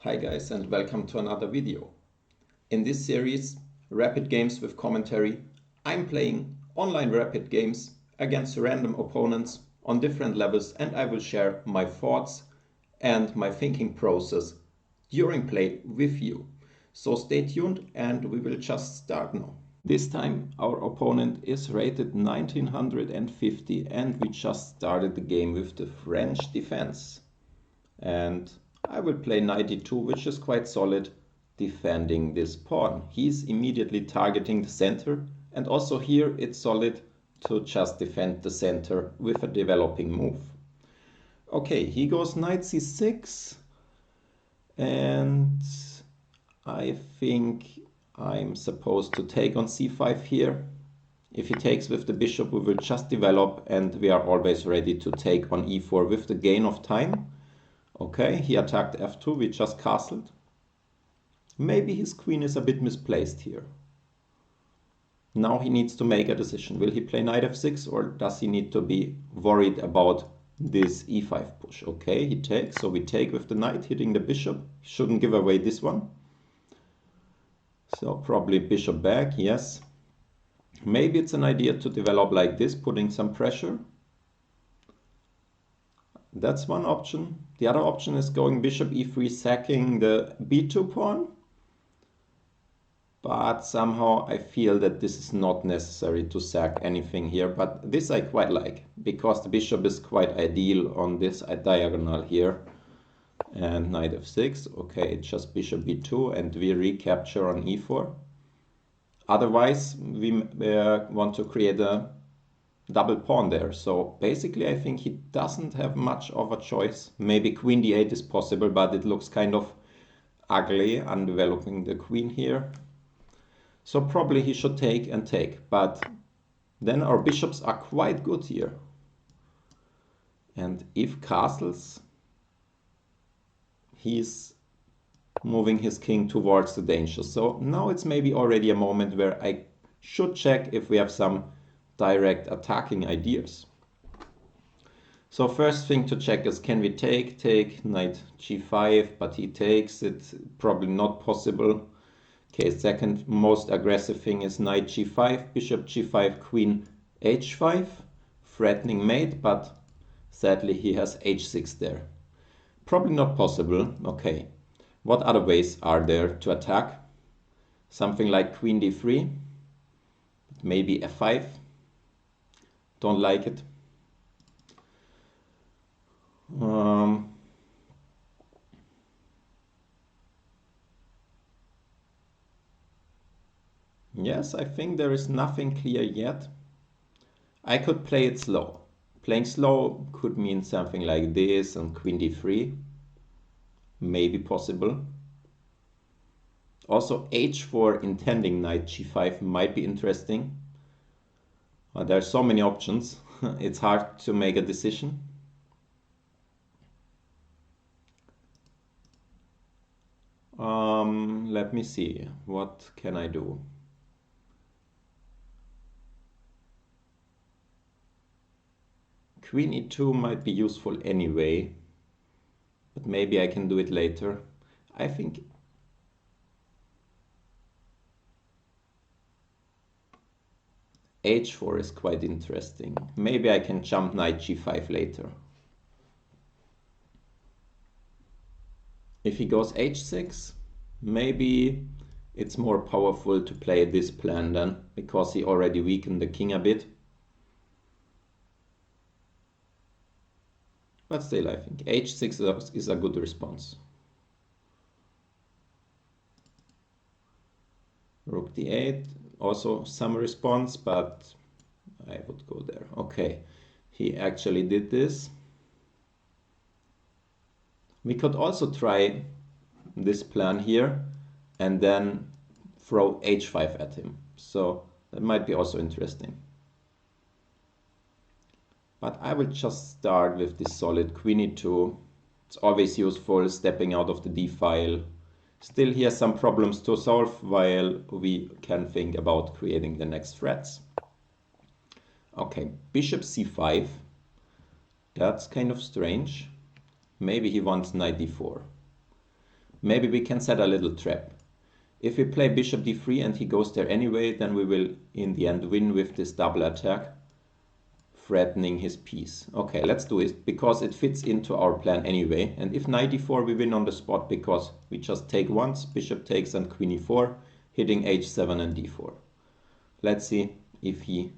Hi guys, and welcome to another video. In this series, Rapid Games with Commentary, I'm playing online rapid games against random opponents on different levels, and I will share my thoughts and my thinking process during play with you. So stay tuned and we will just start now. This time our opponent is rated 1950 and we just started the game with the French defense. And I will play 92, which is quite solid, defending this pawn. He's immediately targeting the center, and also here it's solid to just defend the center with a developing move. Okay, he goes knight c6, and I think I'm supposed to take on c5 here. If he takes with the bishop, we will just develop, and we are always ready to take on e4 with the gain of time. Okay, he attacked f2, we just castled. Maybe his queen is a bit misplaced here. Now he needs to make a decision. Will he play knight f6 or does he need to be worried about this e5 push? Okay, he takes, so we take with the knight, hitting the bishop. Shouldn't give away this one. So probably bishop back, yes. Maybe it's an idea to develop like this, putting some pressure. That's one option. The other option is going bishop e3, sacking the b2 pawn. But somehow I feel that this is not necessary to sack anything here. But this I quite like, because the bishop is quite ideal on this diagonal here. And knight f6. Okay, it's just bishop b2 and we recapture on e4. Otherwise, we want to create a double pawn there. So basically I think he doesn't have much of a choice. Maybe queen d8 is possible, but it looks kind of ugly undeveloping the queen here. So probably he should take and take, but then our bishops are quite good here. And if castles, he's moving his king towards the danger. So now it's maybe already a moment where I should check if we have some direct attacking ideas. So first thing to check is, can we take knight g5, but he takes it, probably not possible. Okay, second most aggressive thing is knight g5, bishop g5, queen h5, threatening mate, but sadly he has h6 there. Probably not possible. Okay, what other ways are there to attack? Something like queen d3, maybe f5. Don't like it. Yes, I think there is nothing clear yet. I could play it slow. Playing slow could mean something like this and queen d3. Maybe possible. Also h4 intending knight g5 might be interesting. There are so many options. It's hard to make a decision. Let me see. What can I do? Queen e2 might be useful anyway, but maybe I can do it later. I think h4 is quite interesting. Maybe I can jump knight g5 later. If he goes h6, maybe it's more powerful to play this plan then, because he already weakened the king a bit. But still, I think h6 is a good response. Rook d8, also some response, but I would go there. Okay, he actually did this. We could also try this plan here and then throw h5 at him. So that might be also interesting. But I will just start with this solid queen e2. It's always useful stepping out of the d file. Still he has some problems to solve while we can think about creating the next threats. Okay, bishop c5. That's kind of strange. Maybe he wants knight d4. Maybe we can set a little trap. If we play bishop d3 and he goes there anyway, then we will in the end win with this double attack, threatening his piece. Okay, let's do it, because it fits into our plan anyway. And if knight e4, we win on the spot, because we just take once, bishop takes and queen e4, hitting h7 and d4. Let's see if he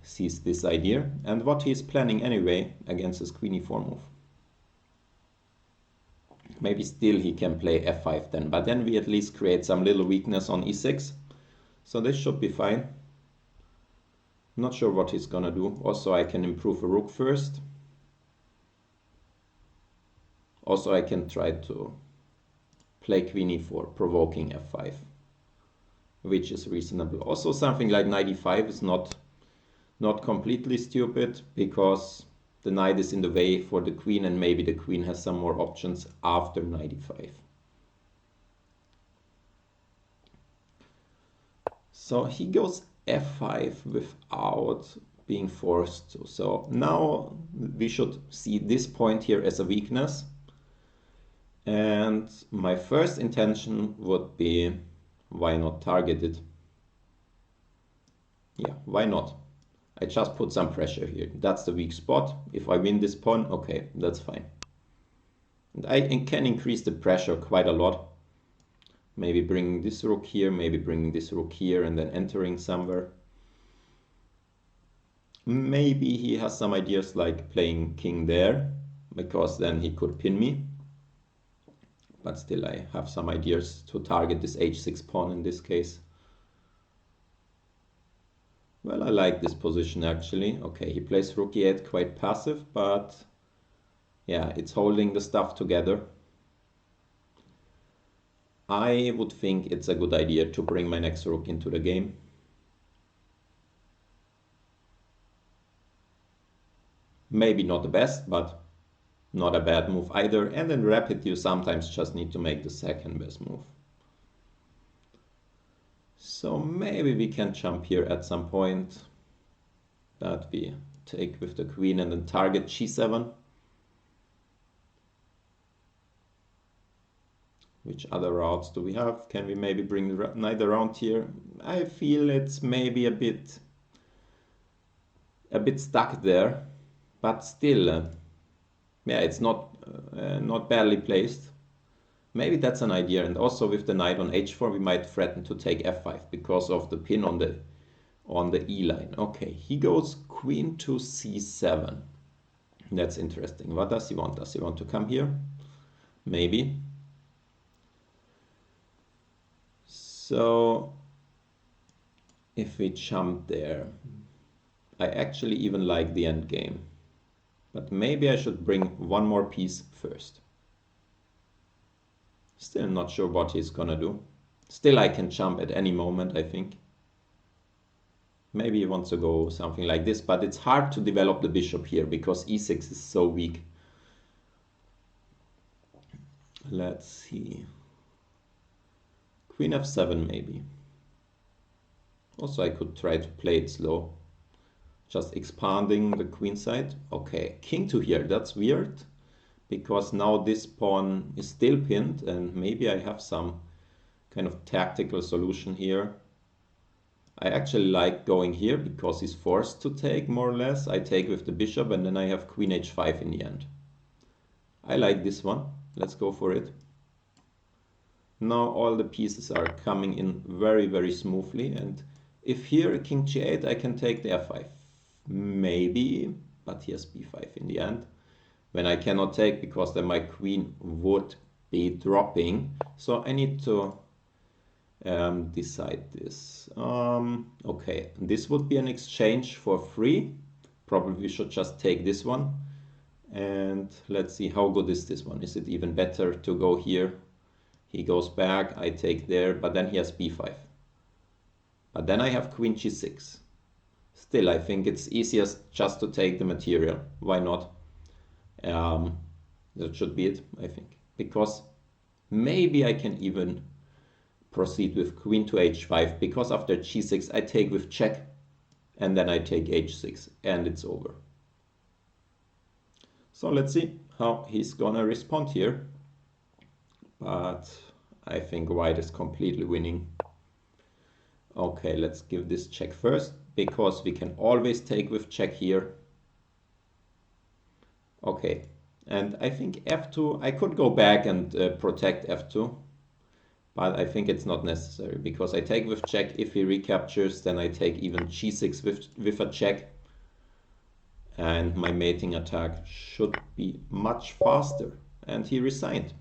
sees this idea and what he's planning anyway against his queen e4 move. Maybe still he can play f5 then, but then we at least create some little weakness on e6. So this should be fine. Not sure what he's gonna do. Also, I can improve a rook first. Also, I can try to play queen e4, provoking f5, which is reasonable. Also, something like knight e5 is not completely stupid, because the knight is in the way for the queen, and maybe the queen has some more options after knight e5. So he goes f5 without being forced to. So now we should see this point here as a weakness. And my first intention would be, why not target it? Yeah, why not? I just put some pressure here. That's the weak spot. If I win this pawn, okay, that's fine. And I can increase the pressure quite a lot. Maybe bringing this rook here, maybe bringing this rook here, and then entering somewhere. Maybe he has some ideas like playing king there, because then he could pin me. But still, I have some ideas to target this h6 pawn in this case. Well, I like this position actually. Okay, he plays rook e8, quite passive, but yeah, it's holding the stuff together. I would think it's a good idea to bring my next rook into the game. Maybe not the best, but not a bad move either. And in rapid, you sometimes just need to make the second best move. So maybe we can jump here at some point, that we take with the queen and then target g7. Which other routes do we have? Can we maybe bring the knight around here? I feel it's maybe a bit stuck there, but still, yeah, it's not badly placed. Maybe that's an idea. And also with the knight on h4, we might threaten to take f5 because of the pin on the e line. Okay, he goes queen to c7. That's interesting. What does he want? Does he want to come here? Maybe. So if we jump there, I actually even like the end game. But maybe I should bring one more piece first. Still not sure what he's gonna do. Still, I can jump at any moment, I think. Maybe he wants to go something like this, but it's hard to develop the bishop here because e6 is so weak. Let's see. Queen f7 maybe. Also, I could try to play it slow. Just expanding the queen side. Okay, king to here, that's weird. Because now this pawn is still pinned, and maybe I have some kind of tactical solution here. I actually like going here because he's forced to take more or less. I take with the bishop and then I have queen h5 in the end. I like this one. Let's go for it. Now all the pieces are coming in very, very smoothly. And if here king g8, I can take the f5. Maybe, but he has b5 in the end. When I cannot take because then my queen would be dropping. So I need to decide this. Okay, this would be an exchange for free. Probably we should just take this one. And let's see, how good is this one? Is it even better to go here? He goes back, I take there, but then he has b5. But then I have queen g6. Still, I think it's easiest just to take the material. Why not? That should be it, I think. Because maybe I can even proceed with queen to h5, because after g6 I take with check, and then I take h6, and it's over. So let's see how he's gonna respond here. but I think white is completely winning. Okay, let's give this check first, because we can always take with check here. Okay, and I think f2, I could go back and protect f2, but I think it's not necessary, because I take with check. If he recaptures, then I take even g6 with a check, and my mating attack should be much faster. And he resigned.